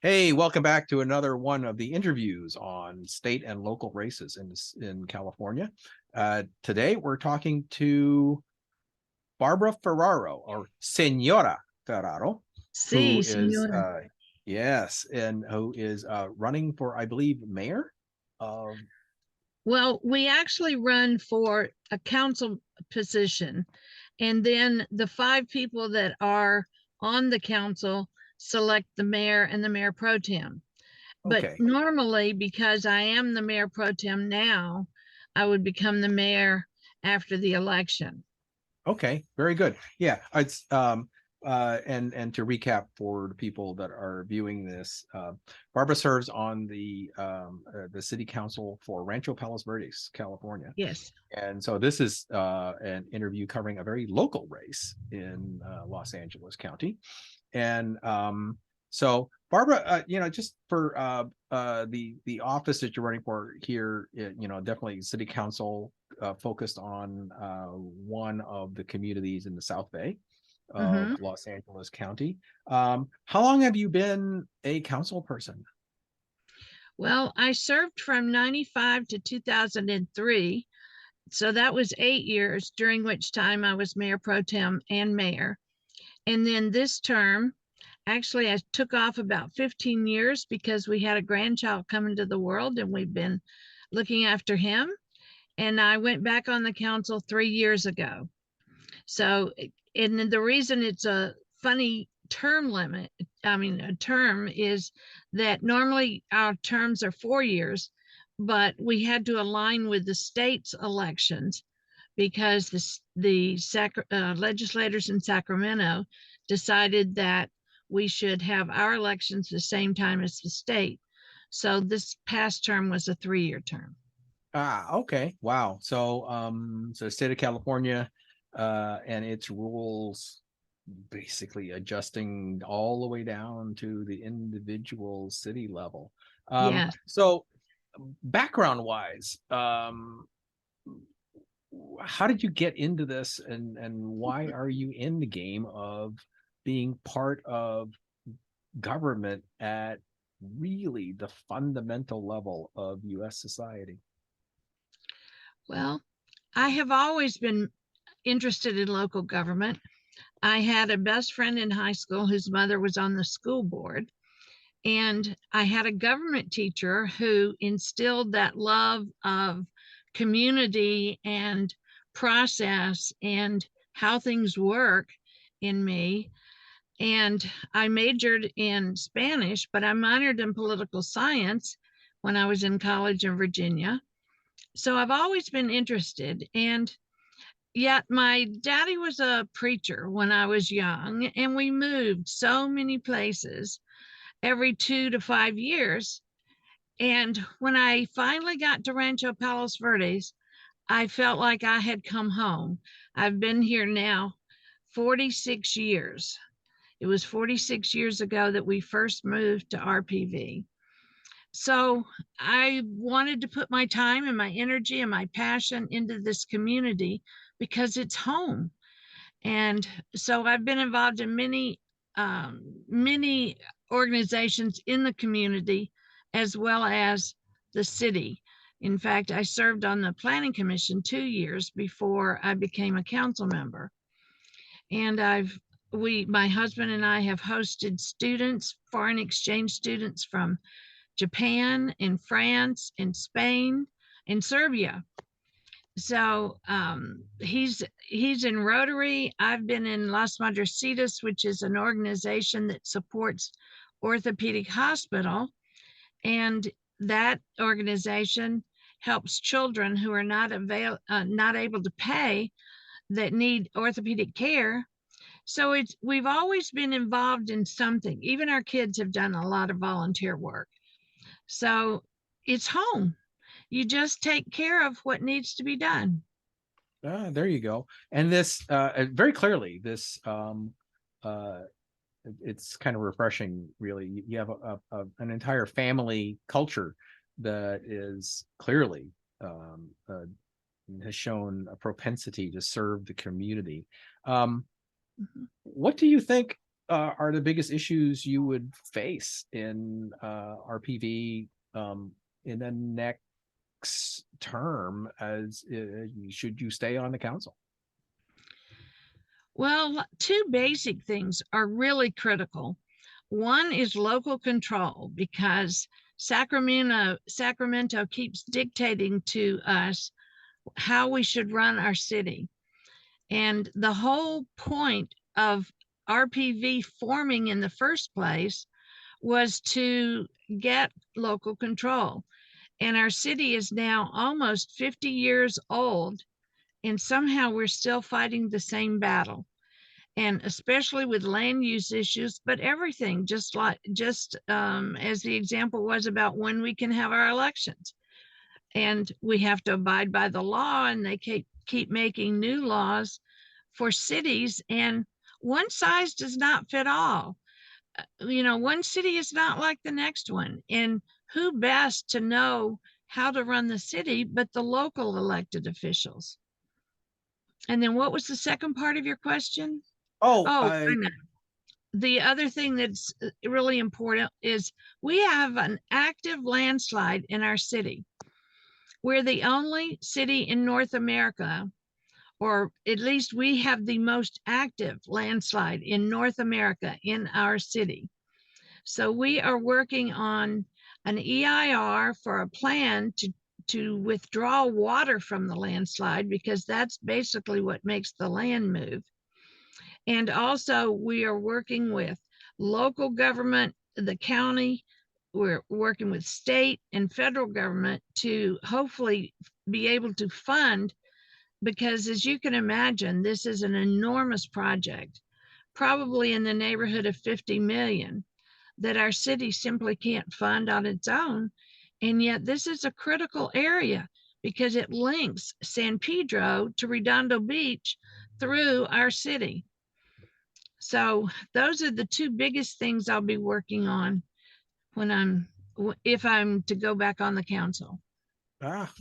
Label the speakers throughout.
Speaker 1: Hey, welcome back to another one of the interviews on state and local races in California. Today we're talking to Barbara Ferraro, or Senora Ferraro, who
Speaker 2: Sí,
Speaker 1: is
Speaker 2: señora.
Speaker 1: yes, and who is running for, I believe, mayor of.
Speaker 2: Well, we actually run for a council position, and then the five people that are on the council select the mayor and the mayor pro tem. But
Speaker 1: Okay,
Speaker 2: normally, because I am the mayor pro tem now, I would become the mayor after the election.
Speaker 1: okay, very good. Yeah, it's and to recap for the people that are viewing this, Barbara serves on the city council for Rancho Palos Verdes, California.
Speaker 2: Yes.
Speaker 1: And so this is an interview covering a very local race in Los Angeles County. And so Barbara, just for the office that you're running for here, definitely city council focused on one of the communities in the South Bay of
Speaker 2: hmm
Speaker 1: Los Angeles County. How long have you been a council person?
Speaker 2: Well, I served from 95 to 2003. So that was 8 years, during which time I was mayor pro tem and mayor. And then this term, actually, I took off about 15 years because we had a grandchild come into the world and we've been looking after him. And I went back on the council 3 years ago. So, and the reason it's a funny term limit, I mean, a term, is that normally our terms are 4 years, but we had to align with the state's elections because the legislators in Sacramento decided that we should have our elections the same time as the state. So this past term was a 3 year term.
Speaker 1: Ah, okay. Wow. So the state of California and its rules basically adjusting all the way down to the individual city level.
Speaker 2: Yes.
Speaker 1: So background wise, how did you get into this and why are you in the game of being part of government at really the fundamental level of US society?
Speaker 2: Well, I have always been interested in local government. I had a best friend in high school whose mother was on the school board. And I had a government teacher who instilled that love of community and process and how things work in me. And I majored in Spanish, but I minored in political science when I was in college in Virginia. So I've always been interested. And yet my daddy was a preacher when I was young, and we moved so many places every 2 to 5 years. And when I finally got to Rancho Palos Verdes, I felt like I had come home. I've been here now 46 years. It was 46 years ago that we first moved to RPV. So I wanted to put my time and my energy and my passion into this community because it's home. And so I've been involved in many organizations in the community as well as the city. In fact, I served on the planning commission 2 years before I became a council member. And my husband and I have hosted students, foreign exchange students from Japan and France and Spain and Serbia. So he's in Rotary. I've been in Las Madrecitas, which is an organization that supports orthopedic hospital, and that organization helps children who are not able to pay, that need orthopedic care. So we've always been involved in something. Even our kids have done a lot of volunteer work. So it's home. You just take care of what needs to be done.
Speaker 1: There you go. And this very clearly, this uh, it's kind of refreshing. Really, you have an entire family culture that is clearly has shown a propensity to serve the community. Um,
Speaker 2: Mhm.
Speaker 1: what do you think? are the biggest issues you would face in RPV in the next term, as should you stay on the council?
Speaker 2: Well, two basic things are really critical. One is local control, because Sacramento keeps dictating to us how we should run our city. And the whole point of RPV forming in the first place was to get local control. And our city is now almost 50 years old, and somehow we're still fighting the same battle. And especially with land use issues, but everything, just as the example was about when we can have our elections. And we have to abide by the law, and they keep making new laws for cities, and one size does not fit all. One city is not like the next one, and who best to know how to run the city but the local elected officials? And then what was the second part of your question?
Speaker 1: Oh,
Speaker 2: Oh, I know. The other thing that's really important is we have an active landslide in our city. We're the only city in North America, or at least we have the most active landslide in North America in our city. So we are working on an EIR for a plan to withdraw water from the landslide, because that's basically what makes the land move. And also we are working with local government, the county, we're working with state and federal government to hopefully be able to fund, because as you can imagine, this is an enormous project, probably in the neighborhood of 50 million, that our city simply can't fund on its own. And yet this is a critical area, because it links San Pedro to Redondo Beach through our city. So those are the two biggest things I'll be working on if I'm to go back on the council.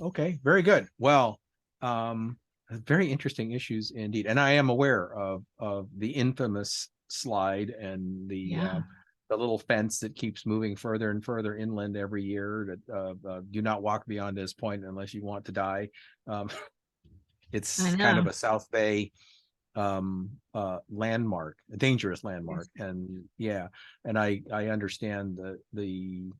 Speaker 1: Okay, very good. Well, very interesting issues indeed, and I am aware of the infamous slide and the little fence that keeps moving further and further inland every year. That do not walk beyond this point unless you want to die. It's kind of a South Bay landmark, a dangerous landmark. And yeah, and I understand the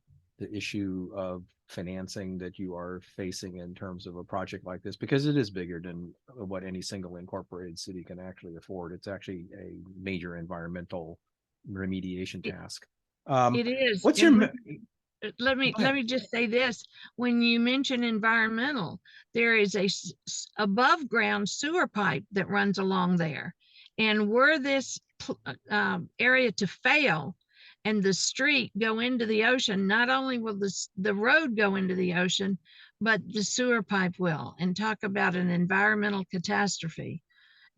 Speaker 1: issue of financing that you are facing in terms of a project like this, because it is bigger than what any single incorporated city can actually afford. It's actually a major environmental remediation task.
Speaker 2: It is.
Speaker 1: What's your
Speaker 2: let me just say this: when you mention environmental, there is a above ground sewer pipe that runs along there, and were this area to fail and the street go into the ocean, not only will the road go into the ocean, but the sewer pipe will. And talk about an environmental catastrophe.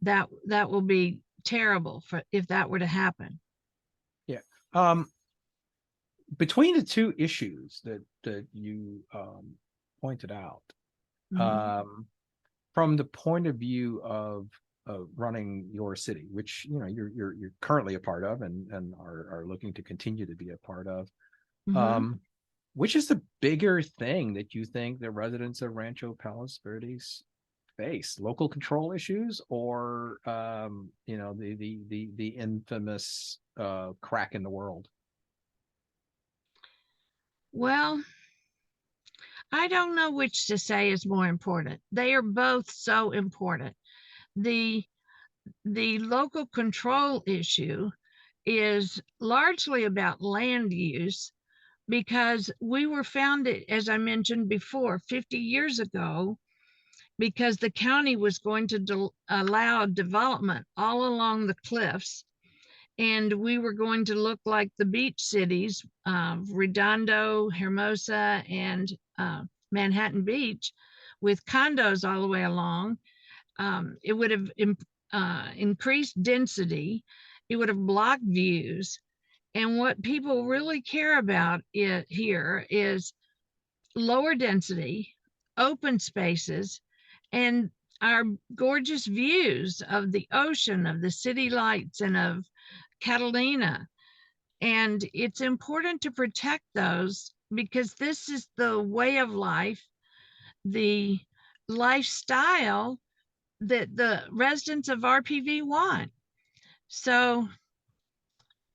Speaker 2: That will be terrible if that were to happen.
Speaker 1: Yeah. Between the two issues that you pointed out, from the point of view of running your city, which you're currently a part of and are looking to continue to be a part of, which is the bigger thing that you think the residents of Rancho Palos Verdes face? Local control issues, or the infamous crack in the world?
Speaker 2: Well, I don't know which to say is more important. They are both so important. The local control issue is largely about land use, because we were founded, as I mentioned before, 50 years ago, because the county was going to allow development all along the cliffs, and we were going to look like the beach cities of Redondo, Hermosa, and Manhattan Beach, with condos all the way along. It would have increased density. It would have blocked views. And what people really care about here is lower density, open spaces, and our gorgeous views of the ocean, of the city lights, and of Catalina. And it's important to protect those because this is the way of life, the lifestyle that the residents of RPV want. So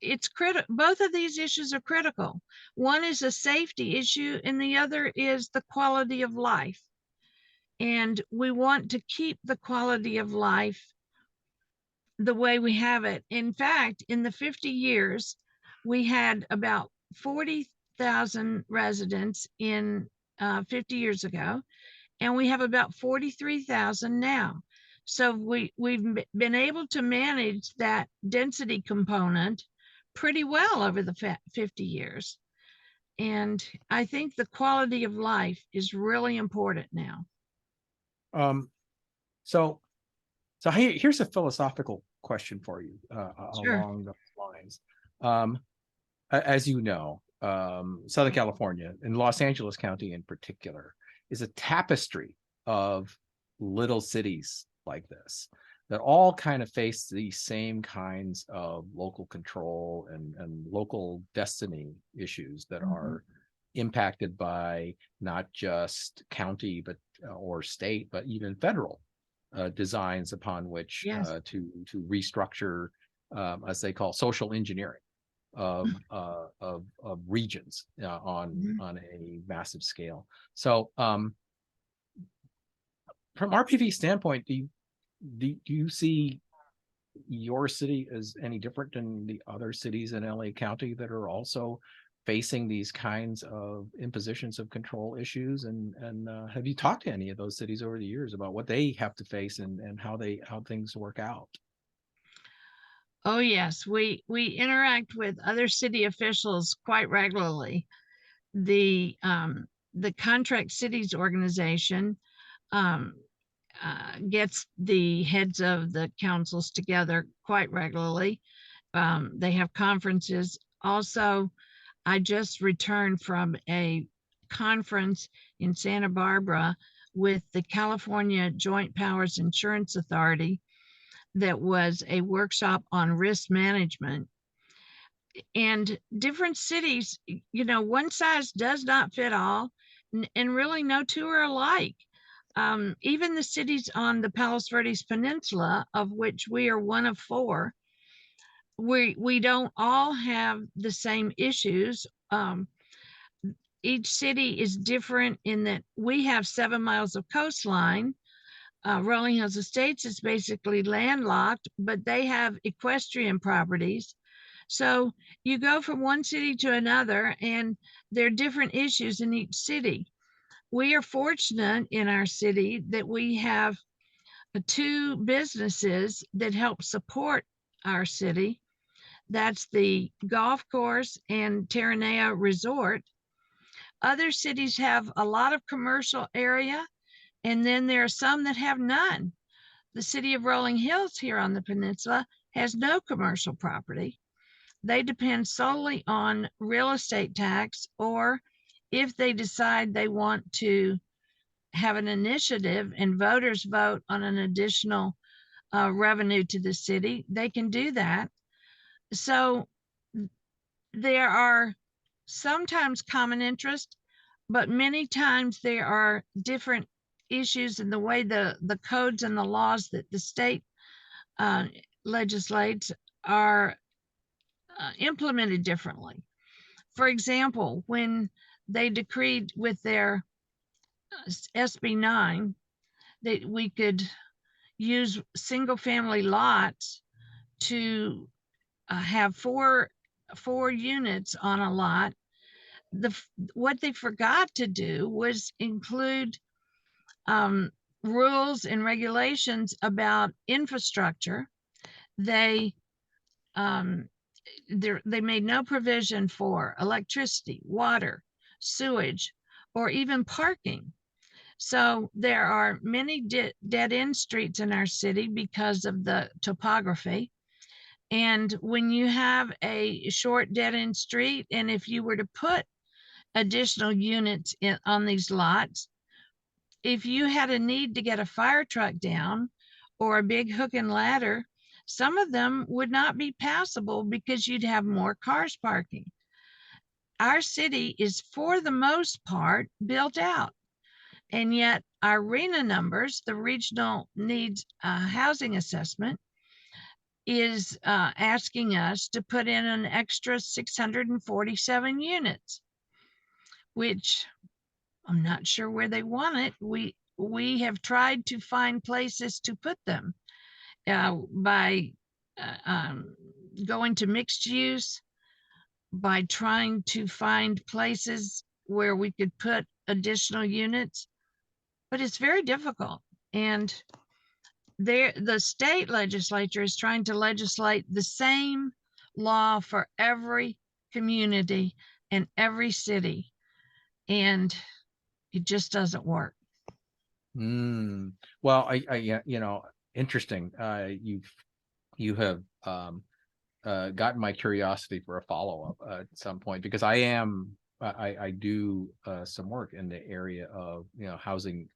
Speaker 2: it's critical. Both of these issues are critical. One is a safety issue and the other is the quality of life. And we want to keep the quality of life the way we have it. In fact, in the 50 years, we had about 40,000 residents in 50 years ago, and we have about 43,000 now. So we've been able to manage that density component pretty well over the 50 years. And I think the quality of life is really important now.
Speaker 1: Um, so here's a philosophical question for you
Speaker 2: Sure.
Speaker 1: along those lines. As you know, Southern California and Los Angeles County in particular is a tapestry of little cities like this that all kind of face the same kinds of local control and local destiny issues that are impacted by not just county but or state, but even federal designs upon which
Speaker 2: Yes.
Speaker 1: to restructure, as they call social engineering of regions on a massive scale. So from RPV standpoint, do you see your city as any different than the other cities in LA County that are also facing these kinds of impositions of control issues? And have you talked to any of those cities over the years about what they have to face and how things work out?
Speaker 2: Oh yes, we interact with other city officials quite regularly. The Contract Cities organization um, gets the heads of the councils together quite regularly. They have conferences. Also, I just returned from a conference in Santa Barbara with the California Joint Powers Insurance Authority that was a workshop on risk management. And different cities, one size does not fit all, and really no two are alike. Even the cities on the Palos Verdes Peninsula, of which we are one of four, we don't all have the same issues. Each city is different in that we have 7 miles of coastline. Rolling Hills Estates is basically landlocked, but they have equestrian properties. So you go from one city to another, and there are different issues in each city. We are fortunate in our city that we have two businesses that help support our city. That's the golf course and Terranea Resort. Other cities have a lot of commercial area, and then there are some that have none. The city of Rolling Hills here on the peninsula has no commercial property. They depend solely on real estate tax, or if they decide they want to have an initiative and voters vote on an additional revenue to the city, they can do that. So there are sometimes common interest, but many times there are different issues in the way the codes and the laws that the state legislates are implemented differently. For example, when they decreed with their SB 9 that we could use single family lots to have four units on a lot, what they forgot to do was include rules and regulations about infrastructure. They they made no provision for electricity, water, sewage, or even parking. So there are many dead end streets in our city because of the topography. And when you have a short dead end street, and if you were to put additional units on these lots, if you had a need to get a fire truck down or a big hook and ladder, some of them would not be passable because you'd have more cars parking. Our city is, for the most part, built out. And yet our RENA numbers, the Regional Needs Housing Assessment, is asking us to put in an extra 647 units, which I'm not sure where they want it. We have tried to find places to put them by going to mixed use, by trying to find places where we could put additional units, but it's very difficult. And the state legislature is trying to legislate the same law for every community and every city, and it just doesn't work.
Speaker 1: Well, interesting. You have gotten my curiosity for a follow-up at some point, because I do some work in the area of housing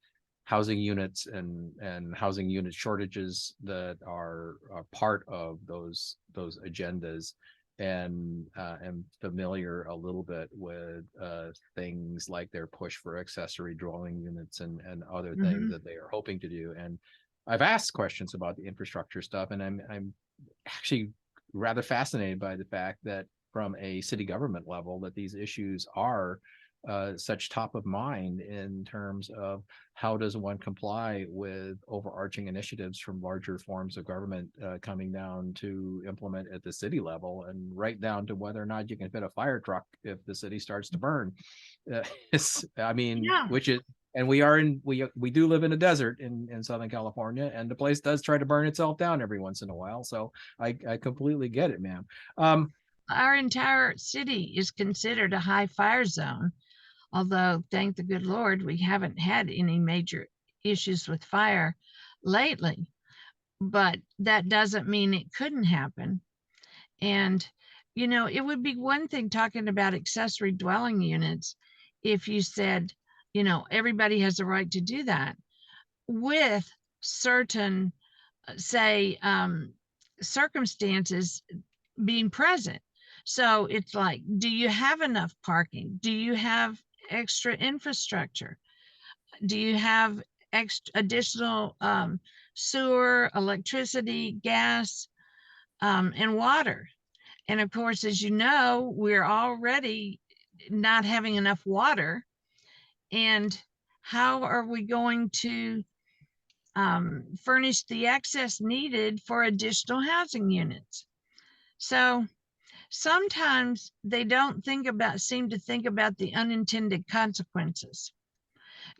Speaker 1: units and housing unit shortages that are part of those agendas, and am familiar a little bit with things like their push for accessory dwelling units and other things that they are hoping to do. And I've asked questions about the infrastructure stuff, and I'm actually rather fascinated by the fact that from a city government level, that these issues are such top of mind in terms of how does one comply with overarching initiatives from larger forms of government coming down to implement at the city level, and right down to whether or not you can fit a fire truck if the city starts to burn.
Speaker 2: Yeah.
Speaker 1: Which is, and we do live in a desert in Southern California, and the place does try to burn itself down every once in a while. So I completely get it, ma'am.
Speaker 2: Our entire city is considered a high fire zone, although thank the good Lord, we haven't had any major issues with fire lately. But that doesn't mean it couldn't happen. And, it would be one thing talking about accessory dwelling units if you said, everybody has a right to do that with certain, say, circumstances being present. So it's like, do you have enough parking? Do you have extra infrastructure? Do you have additional sewer, electricity, gas, and water? And of course, as you know, we're already not having enough water. And how are we going to furnish the access needed for additional housing units? So sometimes they don't seem to think about the unintended consequences.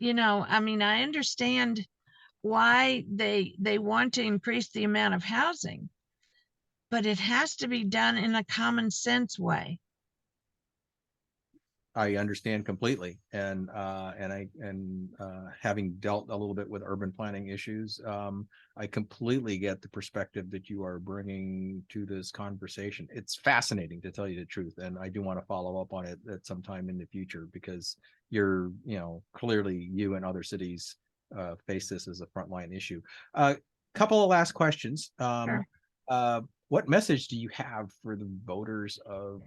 Speaker 2: I understand why they want to increase the amount of housing, but it has to be done in a common sense way.
Speaker 1: I understand completely, and having dealt a little bit with urban planning issues, I completely get the perspective that you are bringing to this conversation. It's fascinating, to tell you the truth, and I do want to follow up on it at some time in the future, because clearly you and other cities face this as a frontline issue. Couple of last questions.
Speaker 2: Sure.
Speaker 1: What message do you have for the voters of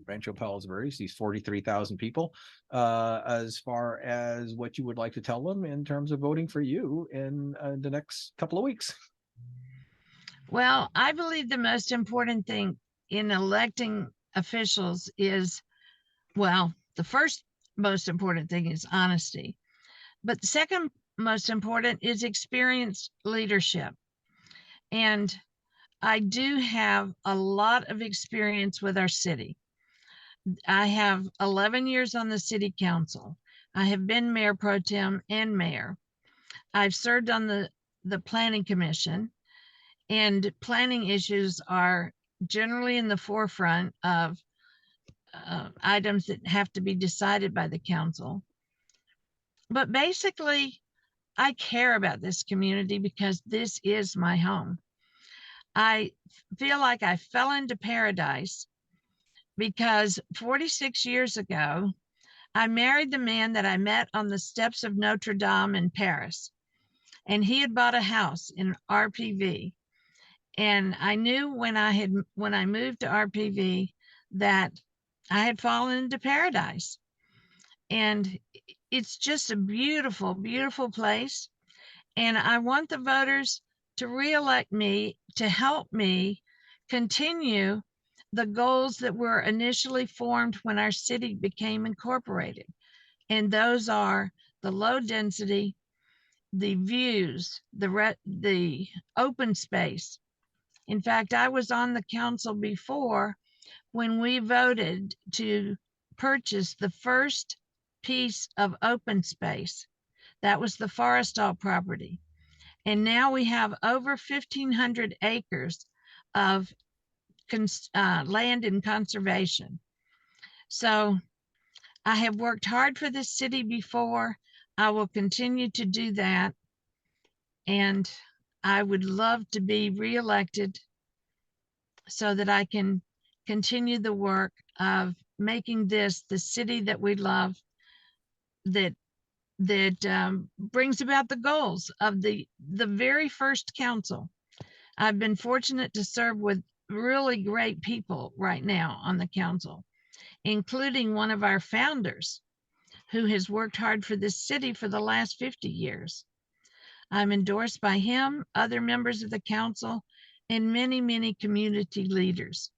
Speaker 1: Rancho Palos Verdes, these 43,000 people, as far as what you would like to tell them in terms of voting for you in the next couple of weeks?
Speaker 2: Well, I believe the most important thing in electing officials is, well, the first most important thing is honesty, but the second most important is experienced leadership. And I do have a lot of experience with our city. I have 11 years on the city council. I have been mayor pro tem and mayor. I've served on the planning commission, and planning issues are generally in the forefront of items that have to be decided by the council. But basically, I care about this community because this is my home. I feel like I fell into paradise because 46 years ago, I married the man that I met on the steps of Notre Dame in Paris, and he had bought a house in RPV. And I knew when I moved to RPV that I had fallen into paradise. And it's just a beautiful, beautiful place. And I want the voters to reelect me to help me continue the goals that were initially formed when our city became incorporated. And those are the low density, the views, the open space. In fact, I was on the council before when we voted to purchase the first piece of open space. That was the Forestall property. And now we have over 1,500 acres of land in conservation. So I have worked hard for this city before. I will continue to do that. And I would love to be reelected so that I can continue the work of making this the city that we love, that brings about the goals of the very first council. I've been fortunate to serve with really great people right now on the council, including one of our founders who has worked hard for this city for the last 50 years. I'm endorsed by him, other members of the council, and many, many community leaders.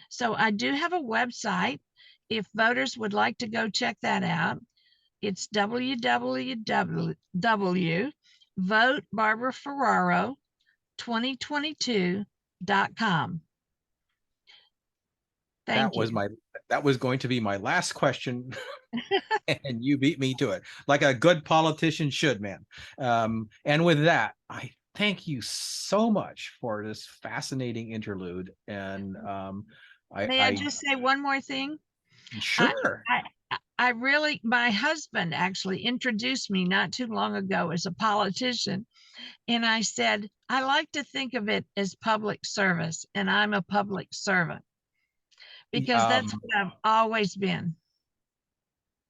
Speaker 2: So I do have a website. If voters would like to go check that out, it's www.votebarbaraferraro2022.com.
Speaker 1: That
Speaker 2: Thank
Speaker 1: was
Speaker 2: you.
Speaker 1: my that was going to be my last question, and you beat me to it like a good politician should, man. And with that, I thank you so much for this fascinating interlude. And
Speaker 2: May I just say one more thing? I,
Speaker 1: sure.
Speaker 2: I really, my husband actually introduced me not too long ago as a politician. And I said, I like to think of it as public service, and I'm a public servant because that's
Speaker 1: Um,
Speaker 2: what I've always been.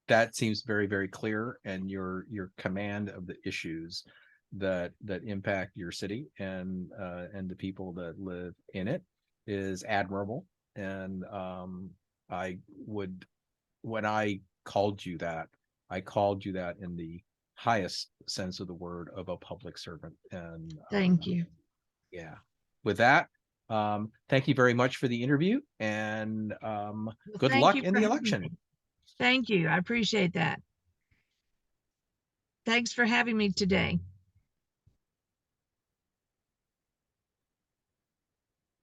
Speaker 1: that seems very, very clear, and your command of the issues that impact your city and the people that live in it is admirable. And I would, when I called you that in the highest sense of the word of a public servant. And
Speaker 2: Thank you.
Speaker 1: yeah, with that, thank you very much for the interview, and good
Speaker 2: Thank
Speaker 1: luck
Speaker 2: you
Speaker 1: in
Speaker 2: for
Speaker 1: the
Speaker 2: having me.
Speaker 1: election.
Speaker 2: Thank you. I appreciate that. Thanks for having me today.